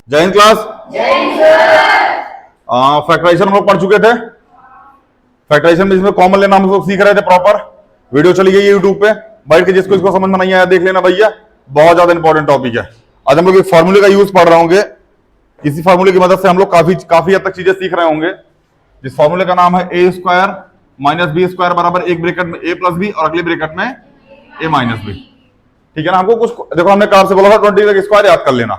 जय Hind class. Factorisation हम लोग पढ़ चुके थे। फैक्टराइजेशन में जिसमें कॉमन लेना हम लोग सीख रहे थे प्रॉपर। वीडियो चली गई यूट्यूब पे, बैठ के जिसको इसको समझ में नहीं आया देख लेना भैया, बहुत ज्यादा इंपॉर्टेंट टॉपिक है। आज हम लोग एक फॉर्मूले का यूज पढ़ रहे होंगे। इसी फॉर्मूले की मदद से हम लोग काफी हद तक चीजें सीख रहे होंगे। जिस फॉर्मूले का नाम है ए स्क्वायर माइनस बी स्क्वायर बराबर एक ब्रैकेट में ए प्लस बी और अगले ब्रैकेट में ए माइनस बी। ठीक है ना। हमको कुछ देखो, हमने कार से बोला था 20 तक स्क्वायर याद कर लेना।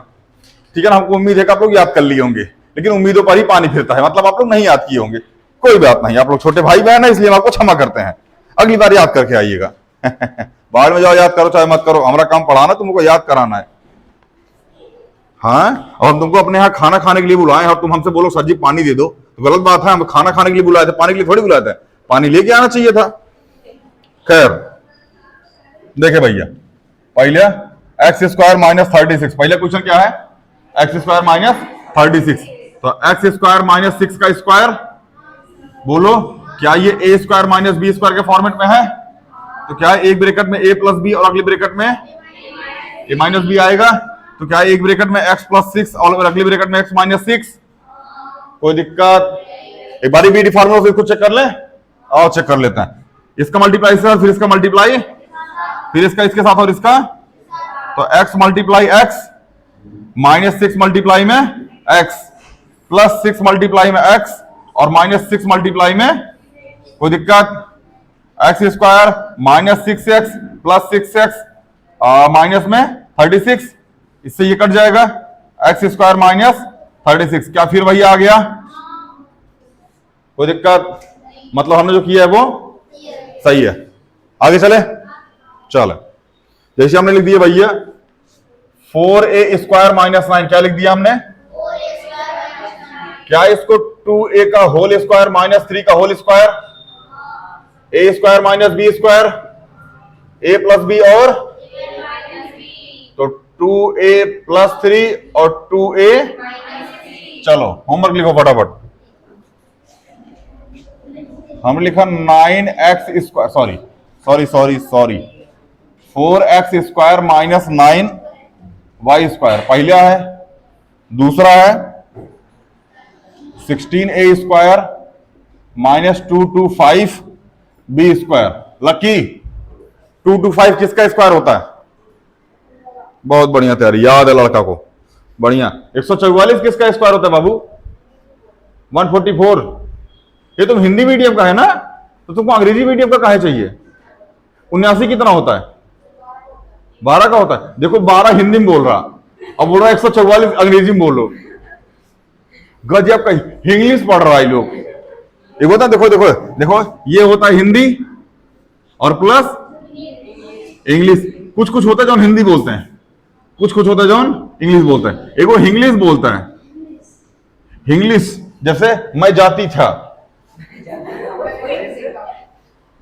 ठीक है ना। हमको उम्मीद है कि आप लोग याद कर लिए होंगे, लेकिन उम्मीदों पर ही पानी फिरता है। मतलब आप लोग नहीं याद किए होंगे, कोई बात नहीं। आप लोग छोटे भाई बहन है इसलिए हम आपको क्षमा करते हैं। अगली बार याद करके आइएगा। बाहर में जाओ, याद करो चाहे मत करो, हमारा काम पढ़ाना, तुमको याद कराना है। हाँ, और हम तुमको अपने यहाँ खाना खाने के लिए बुलाए और तुम हमसे बोलो सर जी पानी दे दो, तो गलत बात है। हम खाना खाने के लिए बुलाए थे, पानी के लिए थोड़ी बुलाए थे। पानी लेके आना चाहिए था। खैर देखे भैया, पहले एक्स स्क्वायर माइनस 36। पहले क्वेश्चन क्या है? X square minus 36। तो एक्स स्क्वायर माइनस 6 का स्क्वायर, बोलो क्या ये ए स्क्वायर माइनस बी स्क्वायर के फॉर्मेट में है? तो क्या एक ब्रैकेट में ए प्लस बी और अगले ब्रैकेट में ए माइनस बी आएगा? तो क्या एक ब्रैकेट में x प्लस 6 और अगले ब्रैकेट में x माइनस 6? कोई दिक्कत? एक बारी बीडी फार्मूला से इसको चेक कर ले। आओ चेक कर लेते हैं। इसका मल्टीप्लाई से और फिर इसका मल्टीप्लाई, फिर इसका इसके साथ और इसका, तो x multiply x minus 6 multiply में x प्लस 6 मल्टीप्लाई में x और माइनस 6 मल्टीप्लाई में, कोई दिक्कत? X square minus 6x plus 6x minus में 36, इससे ये कट जाएगा। एक्स स्क्वायर माइनस 36, क्या फिर वही आ गया? कोई दिक्कत? मतलब हमने जो किया है वो सही है। आगे चले, चले। जैसे हमने लिख दिया भैया 4a स्क्वायर माइनस 9, क्या लिख दिया हमने? क्या इसको 2a का होल स्क्वायर माइनस 3 का होल स्क्वायर, ए स्क्वायर माइनस बी स्क्वायर, ए प्लस बी और, तो 2a प्लस 3 और 2a। चलो होमवर्क लिखो फटाफट। हम लिखा 9x square, sorry 4x square minus 9y square पहला है। दूसरा है 16a square minus 225b square. Lucky 225 किसका स्क्वायर होता है? बहुत बढ़िया तैयारी, याद है लड़का को, बढ़िया। 144 किसका स्क्वायर होता है बाबू? 144। ये तुम हिंदी मीडियम का है ना, तो तुमको अंग्रेजी मीडियम का काहे चाहिए? 79 कितना होता है? 12 का होता है। देखो 12 हिंदी में बोल रहा, अब बोल रहा 144 अंग्रेजी में बोलो। गजब का इंग्लिश पढ़ रहा है लोग। एक होता है, देखो देखो देखो, ये होता है हिंदी और प्लस इंग्लिश। कुछ कुछ होता है जो हिंदी बोलते हैं, कुछ कुछ होता है जो इंग्लिश बोलते हैं। एक वो इंग्लिश बोलता है, इंग्लिश जैसे मैं जाती था।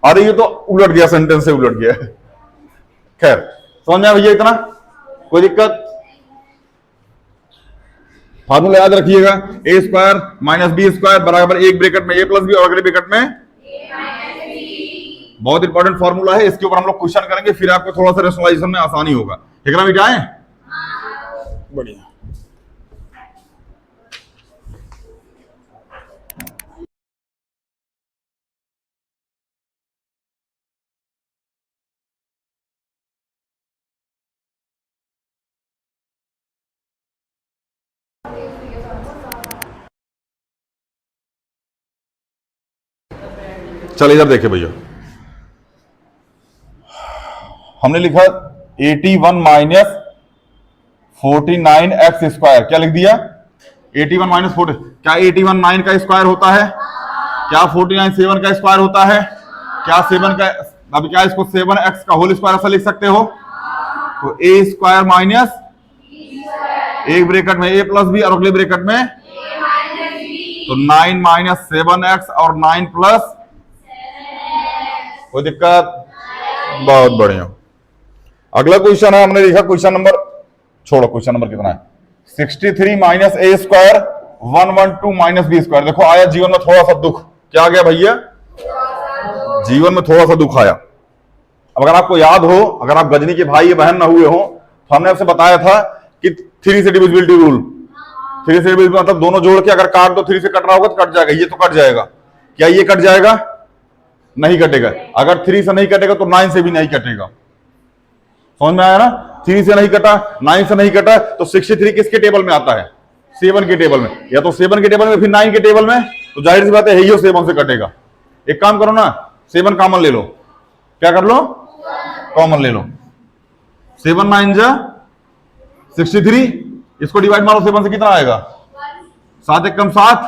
अरे ये तो उलट गया, सेंटेंस से उलट गया। खैर समझ में भैया इतना? कोई दिक्कत? फार्मूला याद रखिएगा, ए स्क्वायर माइनस बी स्क्वायर बराबर एक ब्रैकेट में ए प्लस बी और अगले ब्रैकेट में, बहुत इंपॉर्टेंट फार्मूला है। इसके ऊपर हम लोग क्वेश्चन करेंगे, फिर आपको थोड़ा सा रेशनलाइजेशन में आसानी होगा। ठीक है ना बेटा? बढ़िया। चल इधर देखे भैया, हमने लिखा 81 माइनस 49x स्क्वायर। क्या लिख दिया? 81 माइनस 40। क्या 81 9 का स्क्वायर होता है? क्या 49 7 का स्क्वायर होता है? क्या 7 का, अब क्या इसको 7x का होल स्क्वायर ऐसा लिख सकते हो? तो ए स्क्वायर माइनस एक ब्रैकेट में ए प्लस बी और अगले ब्रैकेट में, तो 9 माइनस 7x और 9 प्लस, कोई दिक्कत? बहुत बढ़िया। अगला क्वेश्चन है, हमने लिखा क्वेश्चन नंबर, छोड़ो क्वेश्चन नंबर कितना है, 63 minus A square 112 minus B square. देखो आया जीवन में थोड़ा सा दुख। क्या आ गया भैया? जीवन में थोड़ा सा दुख आया। अब अगर आपको याद हो, अगर आप गजनी के भाई बहन ना हुए हो, तो हमने आपसे बताया था कि 3 से डिविजिबिलिटी रूल, 3 से भी मतलब दोनों जोड़ के अगर काट दो, 3 से कट रहा होगा तो कट जाएगा, ये तो कट जाएगा। क्या ये कट जाएगा? नहीं कटेगा। अगर 3 से नहीं कटेगा तो 9 से भी नहीं कटेगा। समझ में आया ना? 3 से नहीं कटा, 9 से नहीं कटा, तो 63 किसके टेबल में आता है? 7 के टेबल में। या तो 7 के टेबल में, फिर 9 के टेबल में, तो जाहिर सी बात है यही 7 से कटेगा। एक काम करो ना, 7 कॉमन ले लो। क्या कर लो? कॉमन ले लो। 7 9 जा 63, इसको डिवाइड मारो 7 से, कितना आएगा? 7 एक कम 7,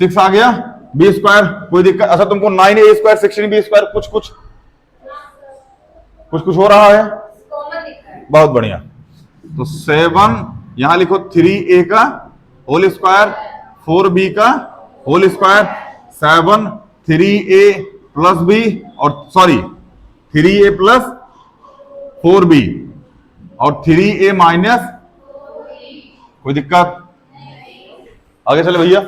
6 आ गया। बी स्क्वायर, कोई दिक्कत? अच्छा तुमको 9a स्क्वायर 16b स्क्वायर कुछ कुछ हो रहा है? बहुत बढ़िया। तो 7 यहां लिखो, 3a का होल स्क्वायर 4b का whole square, 7 3a plus b, और सॉरी 3a प्लस 4b और 3a माइनस, कोई दिक्कत? आगे चले भैया,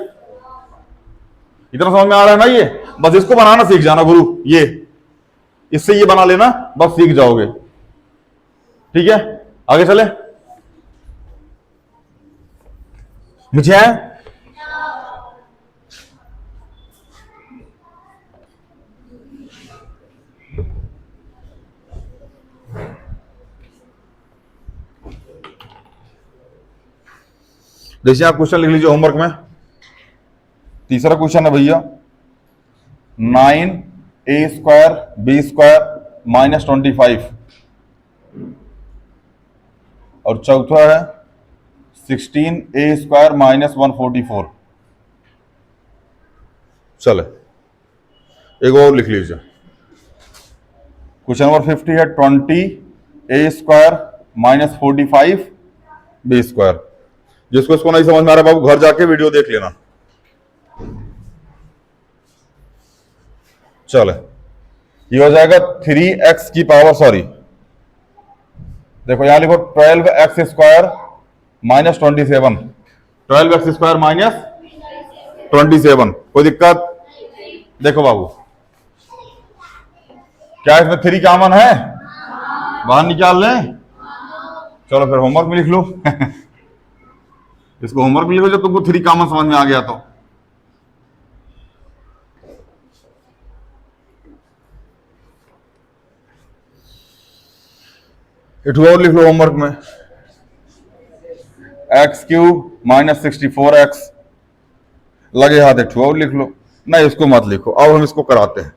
इतना समझ में आ रहा है ना? ये बस इसको बनाना सीख जाना गुरु, ये इससे ये बना लेना, बस सीख जाओगे। ठीक है, आगे चले। मुझे देखिए, आप क्वेश्चन लिख लीजिए होमवर्क में। तीसरा क्वेश्चन है भैया, 9a square b square minus 25, और चौथा है 16a स्क्वायर माइनस 144। चले एक और लिख लीजिए। क्वेश्चन नंबर 50 है 20a square minus 45b square. जिसको इसको नहीं समझ में आ रहा बाबू, घर जाके वीडियो देख लेना। चले, ये हो जाएगा 3x की पावर, सॉरी देखो यहां लिखो 12x square minus 27, 12x square minus 27। कोई दिक्कत? देखो बाबू, क्या इसमें 3 कॉमन है? बाहर निकाल लें। चलो फिर होमवर्क में लिख लो। इसको होमवर्क में लिखो जब तुमको 3 कॉमन समझ में आ गया तो। और लिख लो होमवर्क में, एक्स क्यूब माइनस 64x, लगे हाथ एक और लिख लो। नहीं इसको मत लिखो, अब हम इसको कराते हैं।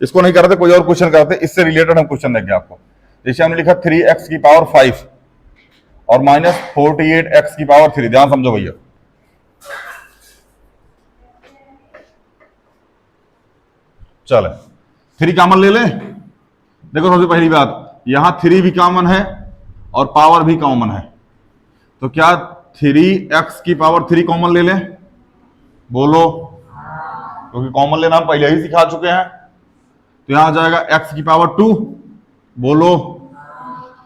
इसको नहीं कराते, कोई और क्वेश्चन कराते, इससे रिलेटेड हम क्वेश्चन देंगे आपको। जैसे हमने लिखा 3x की पावर 5 और माइनस 48x की पावर 3। ध्यान समझो भैया, चले 3 कॉमन ले ले। देखो सबसे पहली बात, यहां 3 भी कॉमन है और पावर भी कॉमन है, तो क्या 3x की पावर 3 कॉमन ले लें? बोलो, क्योंकि कॉमन लेना हम पहले ही सिखा चुके हैं। तो यहां आ जाएगा x की पावर 2, बोलो,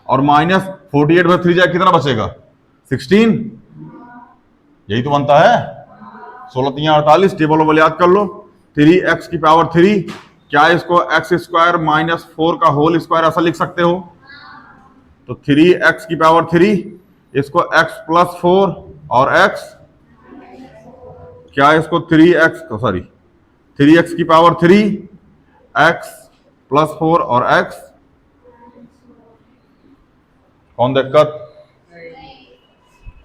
और माइनस 48 में 3 जाए कितना बचेगा? 16। यही तो बनता है, 16 3 48। टेबल वाले याद कर लो। 3x की पावर 3, क्या इसको x स्क्वायर माइनस 4 का होल स्क्वायर ऐसा लिख सकते हो? तो 3x की पावर 3, इसको x प्लस 4 और x, क्या इसको 3x, तो सॉरी 3x की पावर 3, x प्लस 4 और x। कौन दिक्कत?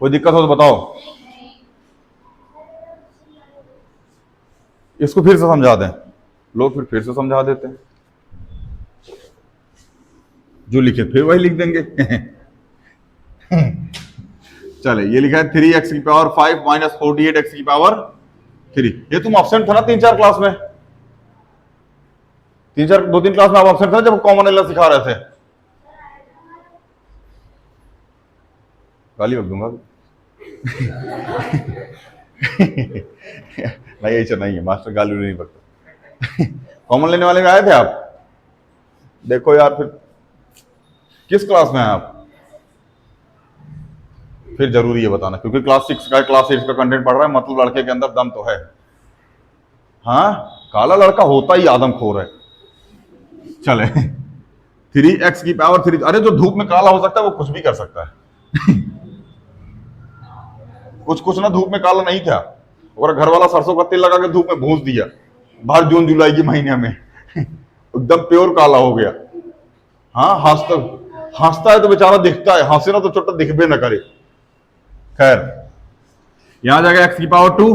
कोई दिक्कत हो तो बताओ। इसको फिर से समझा दें, लोग फिर से समझा देते हैं, जो लिखे फिर वही लिख देंगे। चले, ये लिखा है 3x की पावर 5 माइनस 48x की पावर 3। ये तुम एब्सेंट था ना 3-4 क्लास में, 2-3 क्लास में आप एब्सेंट था जब कॉमन एरर सिखा रहे थे। गाली बक दूंगा। नहीं ऐसा नहीं है, मास्टर गाली नहीं बकता। कॉमन लेने वाले में आए थे आप? देखो यार, फिर किस क्लास में हैं आप? फिर जरूरी है बताना, क्योंकि क्लास 6 का क्लास 8 का कंटेंट पढ़ रहा है, मतलब लड़के के अंदर दम तो है। हाँ, काला लड़का होता ही आदमखोर है। चले, 3x की पावर 3। अरे जो धूप में काला हो सकता है वो कुछ भी कर सकता है। कुछ कुछ ना धूप में काला नहीं था, और घर वाला सरसों का तेल लगा के धूप में भूंस दिया बाहर जून जुलाई के महीने में एकदम प्योर काला हो गया। हाँ, हंसता है तो बेचारा दिखता है, हंसे ना तो छोटा दिखबे ना करे। खैर, यहां जाएगा एक्स की पावर 2।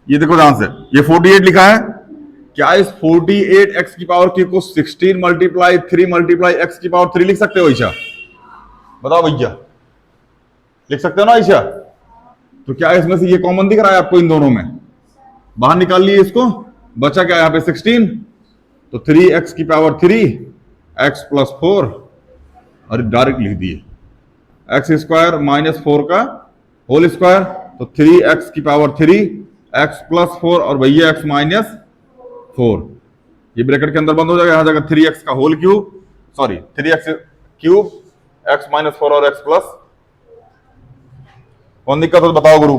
ये देखो ध्यान से, ये 48 लिखा है। क्या इस 48 एक्स की पावर की को 16 मल्टीप्लाई 3 मल्टीप्लाई एक्स की पावर 3 लिख सकते हो ईशा? बताओ भैया, लिख सकते हो ना ईशा? तो क्या इसमें से ये कॉमन दिख रहा है आपको? इन दोनों में बाहर निकाल लिए इसको, बचा क्या यहां पे 16, तो 3x की पावर 3 x प्लस 4, और डायरेक्ट लिख दिए एक्स स्क्वायर माइनस 4 का होल स्क्वायर, तो 3x की पावर 3 x प्लस 4 और भैया x माइनस 4। ये ब्रैकेट के अंदर बंद हो जाएगा, यहां जाएगा 3x का whole cube, sorry 3x cube x minus 4 और x प्लस। कौन दिक्कत हो तो बताओ गुरु।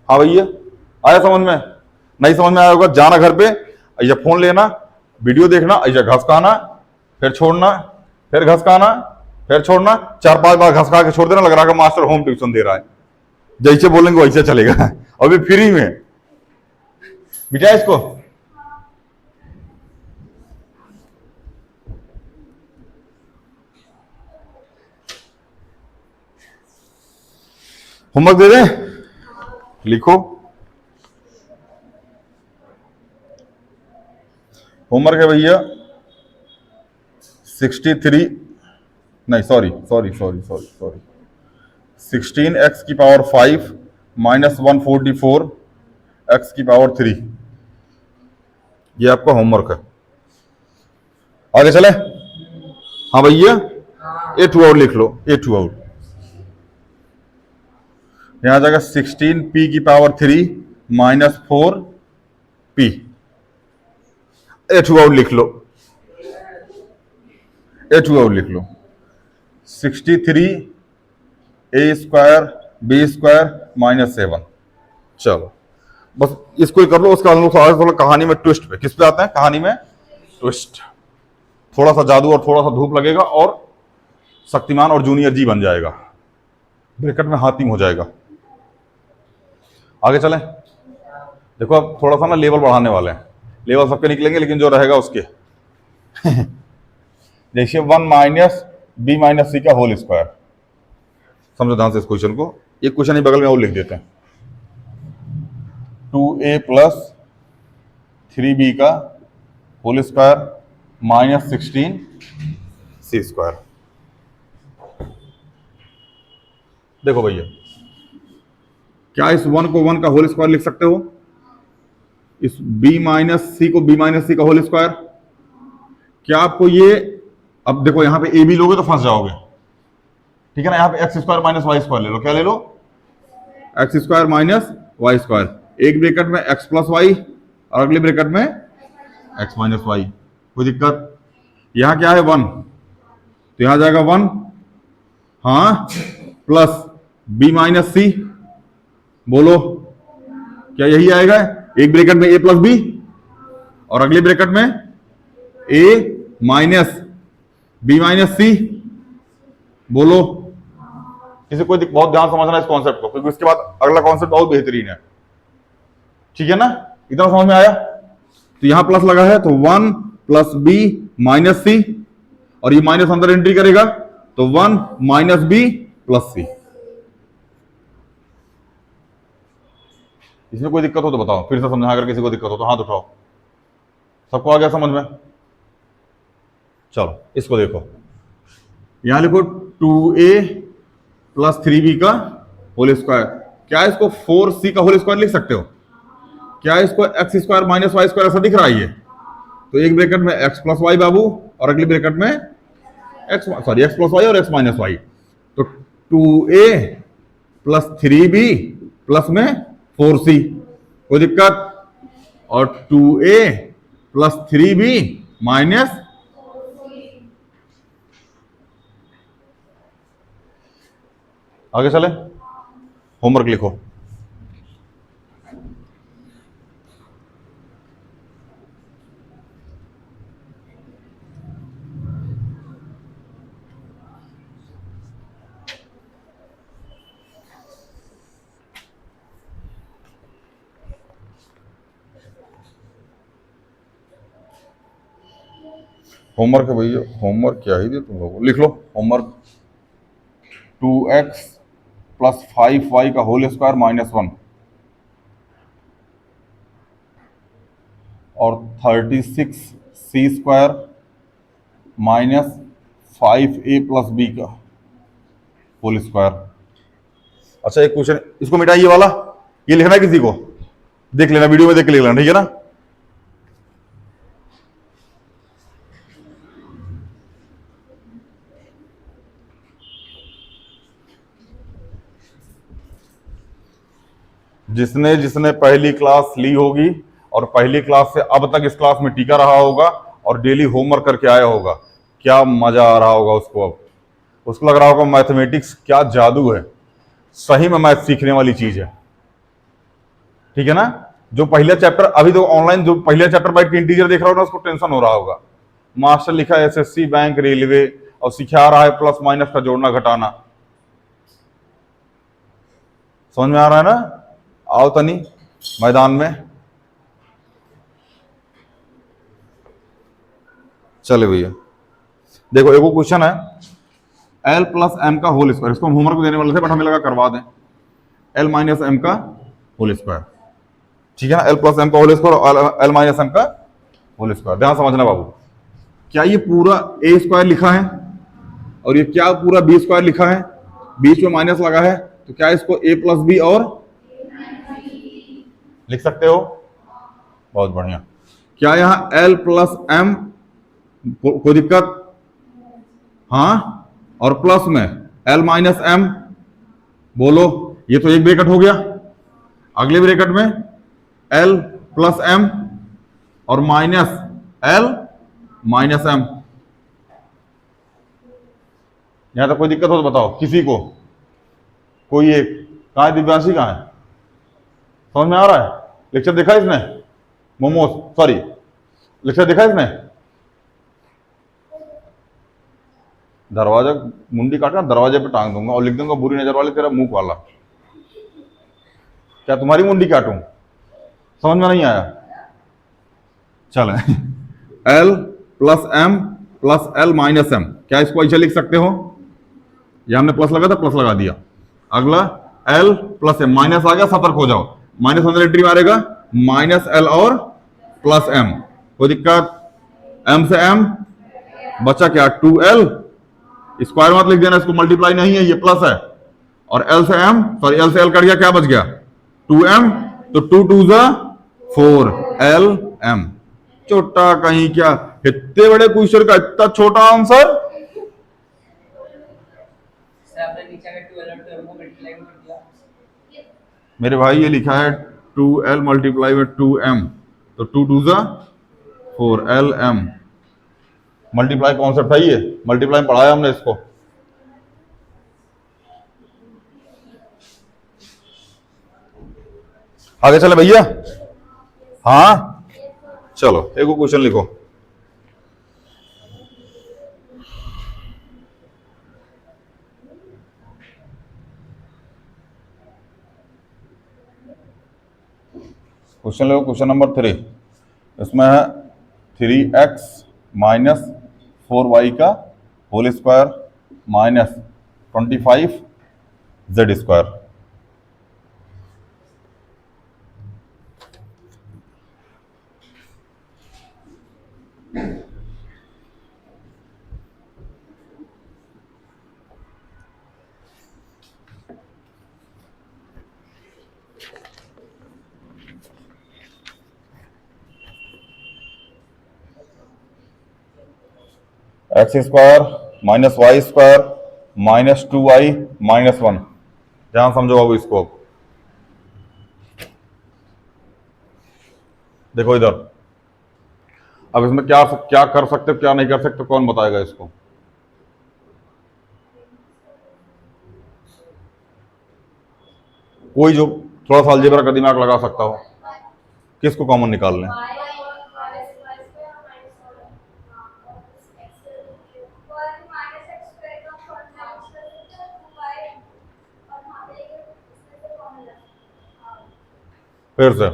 हाँ भैया, आया समझ में? नहीं समझ में आया होगा, जाना घर पे, ऐसा फोन लेना, वीडियो देखना, ऐसा घसकाना, फिर छोड़ना, फिर घसकाना, फिर छोड़ना, 4-5 बार घसका के छोड़ देना, लग रहा है मास्टर होम ट्यूशन दे रहा है। जैसे बोलेंगे वैसे चलेगा और भी फ्री में। बिठा इसको। होमवर्क दे दें, लिखो। होमवर्क है भैया 63, नहीं सॉरी 16x की पावर 5 माइनस 144 x की पावर 3, ये आपका होमवर्क है। आगे चले? हाँ भैया, A2 आउट लिख लो, A2 आउट। यहां जाएगा 16p की power 3 minus 4p, A2 out लिख लो, A2 आउट लिख लो। 63 a square b square minus 7। चलो बस इसको ही कर लो, उसके बाद थोड़ा कहानी में ट्विस्ट पे, किस पे आते हैं कहानी में? ट्विस्ट। थोड़ा सा जादू और थोड़ा सा धूप लगेगा और शक्तिमान और जूनियर जी बन जाएगा, ब्रैकेट में हातिम हो जाएगा। आगे चलें। देखो अब थोड़ा सा ना लेवल बढ़ाने वाले हैं, लेवल सबके निकलेंगे लेकिन जो रहेगा उसके देखिए 1 माइनस बी माइनस सी का होल स्क्वायर। समझो ध्यान से इस क्वेश्चन को, एक क्वेश्चन ही बगल में और लिख देते हैं। 2a प्लस 3b का होल स्क्वायर माइनस 16 सी स्क्वायर। देखो भैया, क्या इस 1 को 1 का होल स्क्वायर लिख सकते हो? इस b माइनस सी को b माइनस सी का होल स्क्वायर? क्या आपको ये, अब देखो यहां पे a b लोगे तो फंस जाओगे, ठीक है ना? यहां पे X square minus Y square ले लो, क्या ले लो? X square minus Y square. एक ब्रैकेट में एक्स प्लस वाई और अगले ब्रैकेट में एक्स माइनस वाई। कोई दिक्कत? यहां क्या है 1, तो यहां जाएगा 1, हाँ, प्लस बी माइनस सी। बोलो क्या यही आएगा? एक ब्रैकेट में ए प्लस बी और अगले ब्रैकेट में ए माइनस बी माइनस सी। बोलो, किसी को बहुत ध्यान समझना इस कॉन्सेप्ट को, क्योंकि उसके बाद अगला कॉन्सेप्ट बहुत बेहतरीन है, ठीक है ना? इतना समझ में आया? तो यहां प्लस लगा है तो 1 प्लस बी माइनस सी, और ये माइनस अंदर एंट्री करेगा तो 1 माइनस बी प्लस सी। इसमें कोई दिक्कत हो तो बताओ, फिर से समझा, अगर किसी को दिक्कत हो तो हाथ उठाओ। सबको आ गया समझ में? चलो इसको देखो, यहां लिखो 2a प्लस 3b का होल स्क्वायर। क्या इसको 4c का होल स्क्वायर लिख सकते हो? क्या इसको x square minus Y square ऐसा दिख रहा है ये? तो एक ब्रैकेट में एक्स प्लस वाई बाबू और अगली ब्रैकेट में एक्स प्लस वाई और एक्स माइनस वाई। तो 2a प्लस 3b प्लस में 4c। कोई दिक्कत? और 2a प्लस 3b माइनस, आगे चले, होमवर्क लिखो। होमवर्क है भैया, होमवर्क क्या ही दे तुम लोगों को, लिख लो होमवर्क। 2x प्लस 5y का होल स्क्वायर -1 और 36c² -5a प्लस b का होल स्क्वायर। अच्छा एक क्वेश्चन, इसको मिटाइए ये वाला, ये लिखना है किसी को, देख लेना वीडियो में, देख के लिख लेना, ठीक है ना। जिसने जिसने पहली क्लास ली होगी और पहली क्लास से अब तक इस क्लास में टीका रहा होगा और डेली होमवर्क करके आया होगा, क्या मजा आ रहा होगा उसको। अब उसको लग रहा होगा मैथमेटिक्स क्या जादू है, सही में मैथ सीखने वाली चीज है, ठीक है ना। जो पहला चैप्टर अभी तो ऑनलाइन, जो पहला चैप्टर बाइट के इंटीजर देख रहा होगा उसको टेंशन हो रहा होगा, मास्टर लिखा है एसएससी बैंक रेलवे और सिखा रहा है प्लस माइनस का जोड़ना घटाना। समझ में आ रहा है ना। आओ तनी मैदान में, चले भैया। देखो एगो क्वेश्चन है, एल प्लस एम का होल स्क्वायर, इसको हम होमवर्क देने वाले थे बट हमें लगा करवा दें। एल माइनस एम का होल स्क्वायर, ठीक है ना। एल प्लस एम का होल स्क्वायर और एल माइनस एम का होल स्क्वायर। ध्यान समझना बाबू, क्या ये पूरा ए स्क्वायर लिखा है और ये क्या पूरा बी स्क्वायर लिखा है, बीच में माइनस लगा है, तो क्या इसको ए प्लस बी और लिख सकते हो। बहुत बढ़िया। क्या यहां एल प्लस एम कोई दिक्कत, हाँ, और प्लस में एल माइनस एम, बोलो, ये तो एक ब्रैकेट हो गया। अगले ब्रैकेट में एल प्लस एम और माइनस एल माइनस एम। यहां तक कोई दिक्कत हो तो बताओ किसी को, कोई एक। कहां है दिव्यांशी, कहां है, समझ में आ रहा है। लेक्चर देखा इसने, मोमोज सॉरी, लेक्चर देखा इसने। दरवाजा मुंडी काटना, दरवाजे पे टांग दूंगा और लिख दूंगा बुरी नजर वाले तेरा मुंह वाला। क्या तुम्हारी मुंडी काटूं, समझ में नहीं आया। चल l plus m plus l minus m, क्या इसको ऐसे लिख सकते हो, ये हमने प्लस लगा था प्लस लगा दिया। अगला एल प्लस एम, माइनस आ गया सतर्क हो जाओ, माइनस अंदर एंट्री मारेगा, माइनस एल और प्लस एम, कोई दिक्कत। एम से एम बचा क्या, 2l, स्क्वायर मत लिख देना, इसको मल्टीप्लाई नहीं है, ये प्लस है। और एल से एम, सॉरी एल से एल कट गया, क्या बच गया 2m, तो 2 2 जा 4 एल एम। छोटा कहीं क्या, इतने बड़े क्वेश्चन का इतना छोटा आंसर। मेरे भाई ये लिखा है 2l मल्टीप्लाई में 2m, तो 2 2 जा 4 एल एम। मल्टीप्लाई कॉन्सेप्ट है ये, मल्टीप्लाई पढ़ाया हमने इसको। आगे चले भैया, हाँ चलो एक क्वेश्चन लिखो। क्वेश्चन लिखो, क्वेश्चन नंबर 3। इसमें है 3x माइनस 4y का whole square minus 25z square. X square minus Y square minus 2y minus 1। ध्यान समझो बाबू इसको। देखो इधर, अब इसमें क्या क्या कर सकते हो क्या नहीं कर सकते, कौन बताएगा इसको। कोई जो थोड़ा सा अलजेब्रा का दिमाग लगा सकता हो, किसको कॉमन निकाल लें। फिर से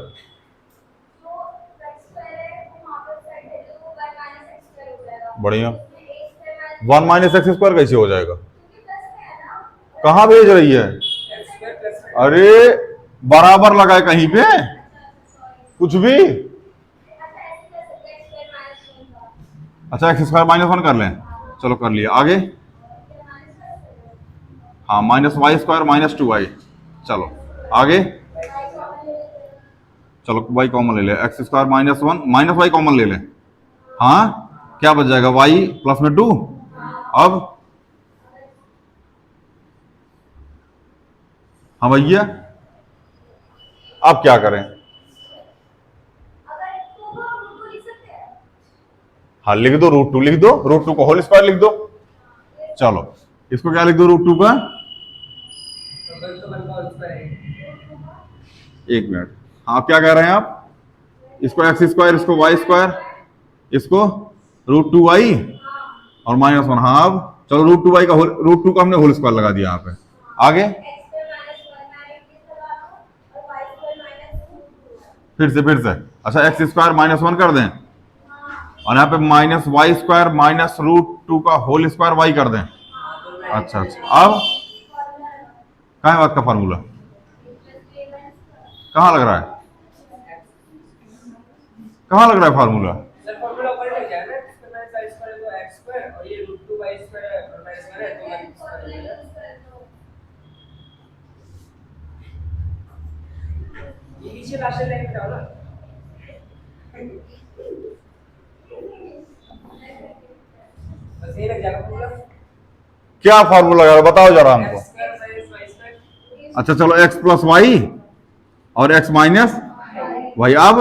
बढ़िया। 1 माइनस एक्स स्क्वायर कैसे हो जाएगा? कहाँ भेज रही है? अरे बराबर लगाए कहीं पे कुछ भी। अच्छा एक्स स्क्वायर -1 कर लें, चलो कर लिया। आगे हाँ -y² -2y। चलो आगे, चलो y कॉमन ले ले, x² -1 -y कॉमन ले लें। हाँ क्या बच जाएगा? y प्लस में 2। अब हाँ भैया अब क्या करें? हाँ लिख दो, √2 लिख दो, √2 को होल स्क्वायर लिख दो। चलो इसको क्या लिख दो? √2 का, एक मिनट, आप क्या कह रहे हैं आप? इसको x², इसको y², इसको √2y और -1। हाँ अब चलो √2y का √2 का हमने होल स्क्वायर लगा दिया यहाँ पे। आगे फिर से अच्छा x² -1 कर दें और यहाँ पे -y² -√2 का होल स्क्वायर y कर दें। अच्छा अब कहाँ है बात का फार्मूला? कहाँ लग रहा है? कहाँ लग रहा है फार्मूला? क्या फार्मूला लगा बताओ जरा हमको। अच्छा चलो x + y और x - y। अब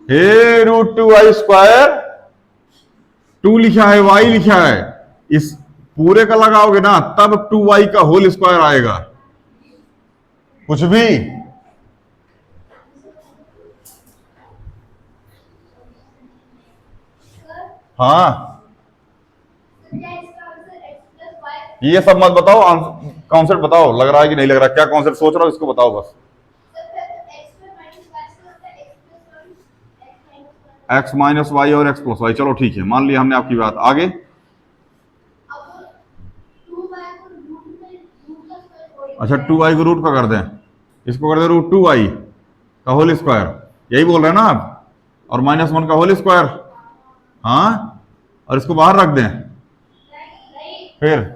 हे √2y², 2 लिखा है, y लिखा है, इस पूरे का लगाओगे ना तब 2y का होल स्क्वायर आएगा। कुछ भी हाँ ये सब मत बताओ, कॉन्सेप्ट बताओ, लग रहा है कि नहीं लग रहा? क्या कॉन्सेप्ट सोच रहा हो इसको बताओ बस। x - y और x + y, चलो ठीक है मान लिया हमने आपकी बात। आगे अच्छा 2y को रूट का कर दें, इसको कर दे √2y का होल स्क्वायर, यही बोल रहे हैं ना आप, और -1 का होल स्क्वायर। हाँ और इसको बाहर रख दें, फिर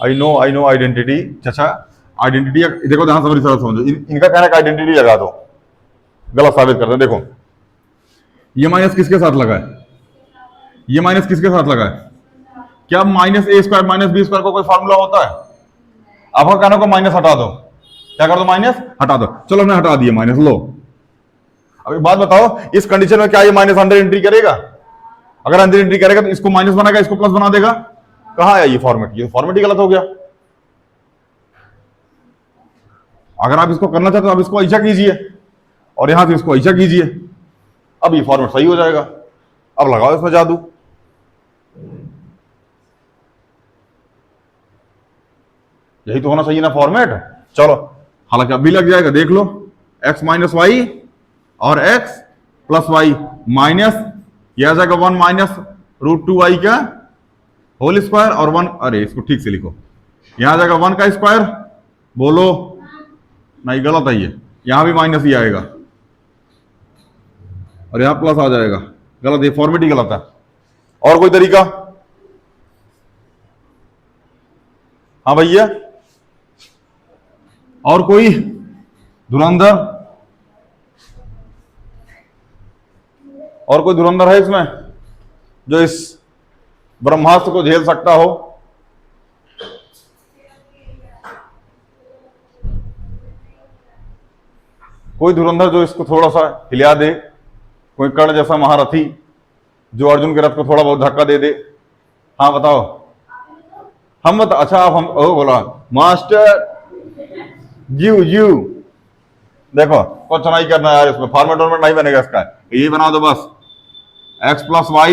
आई नो आइडेंटिटी। अच्छा आइडेंटिटी देखो, ध्यान समझो, इनका कहना है कि आइडेंटिटी लगा दो, गलत साबित कर दो। देखो ये माइनस किसके साथ लगा है? ये माइनस किसके साथ लगा है? क्या -a² -b² को कोई फार्मूला होता है? आपका कहना को माइनस हटा दो, क्या कर दो? माइनस हटा दो। चलो हमने हटा दिया माइनस। लो अब एक बात बताओ, इस कंडीशन में क्या ये माइनस अंदर एंट्री करेगा? अगर अंदर एंट्री करेगा तो इसको माइनस बनाएगा, इसको प्लस बना देगा। कहाँ है ये फॉर्मेट? ये फॉर्मेट ही गलत हो गया। अगर आप इसको करना चाहते हो आप इसको ऐसा कीजिए और यहां से इसको ऐसा कीजिए, अब ये फॉर्मेट सही हो जाएगा। अब लगाओ इसमें जादू। यही तो होना चाहिए ना फॉर्मेट। चलो हालांकि अब भी लग जाएगा, देख लो, x - y और x + y माइनस, यह आ जाएगा 1 - √2y का होल स्क्वायर और 1, अरे इसको ठीक से लिखो, यहां आ जाएगा 1 का स्क्वायर। बोलो नहीं, गलत है ये, यहां भी माइनस ही आएगा और यहां प्लस आ जाएगा। गलत, ये फॉर्मेट ही गलत है। और कोई तरीका? हाँ भैया और कोई धुरंधर? और कोई धुरंधर है इसमें जो इस ब्रह्मास्त्र को झेल सकता हो? कोई धुरंधर जो इसको थोड़ा सा हिला दे, कोई कर्ण जैसा महारथी जो अर्जुन के रथ को थोड़ा बहुत धक्का दे दे। हाँ बताओ। हम बता, अच्छा आप हम बोला मास्टर यू देखो कुछ नहीं करना यार, इसमें फॉर्मेट वॉर्मेट नहीं बनेगा इसका, यही बना दो बस। x + y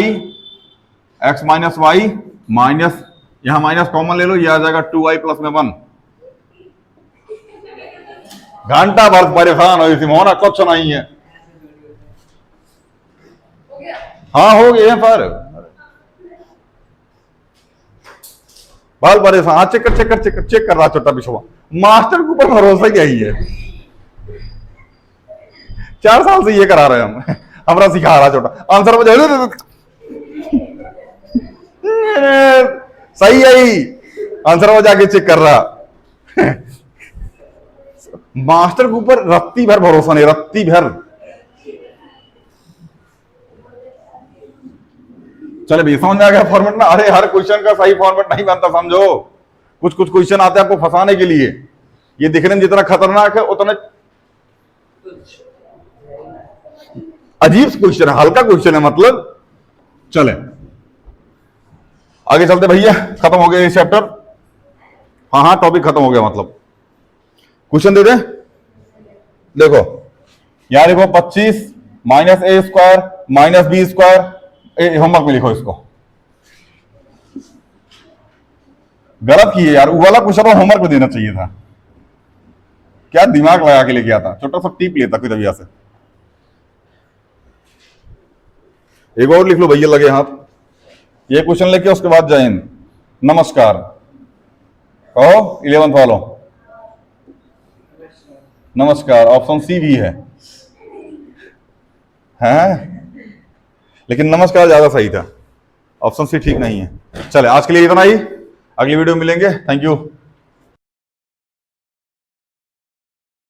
x minus y minus, यहां माइनस कॉमन ले लो, ये आ जाएगा 2i प्लस में 1। घंटा भर परेशान हो इसी मोना, कुछ नहीं है। हाँ हो गए हैं पर बाल परेशान। हाँ चेक कर चेक कर चेक कर चेक कर रहा छोटा पिछवा, मास्टर के ऊपर भरोसा ही यही है। 4 साल से ये करा रहे हम, हमारा सिखा रहा छोटा। आंसर मुझे सही है ही, आंसर वो जाके चेक कर रहा। मास्टर के ऊपर रत्ती भर भरोसा नहीं, रत्ती भर। चले भैया समझ में आ गया फॉर्मेट ना। अरे हर क्वेश्चन का सही फॉर्मेट नहीं बनता, समझो। कुछ कुछ क्वेश्चन आते हैं आपको फंसाने के लिए। ये दिखने में जितना खतरनाक है उतना अजीब क्वेश्चन है, हल्का क्वेश्चन है मतलब। चले आगे चलते भैया, खत्म हो गया ये चैप्टर। हाँ हाँ टॉपिक खत्म हो गया मतलब। क्वेश्चन दे दे, देखो यहां देखो 25 minus A square minus B square, homework में लिखो इसको। गलत किए यार, वो वाला क्वेश्चन तो होमवर्क में देना चाहिए था। क्या दिमाग लगा के लेके आता, छोटा सा टिप लेता कोई तभी से। एक और लिख लो भैया लगे हाथ। ये क्वेश्चन लेके उसके बाद जैन नमस्कार कहो, 11th वालों नमस्कार। ऑप्शन सी भी है लेकिन नमस्कार ज्यादा सही था, ऑप्शन सी ठीक नहीं है। चले आज के लिए इतना ही, अगली वीडियो में मिलेंगे। Thank you.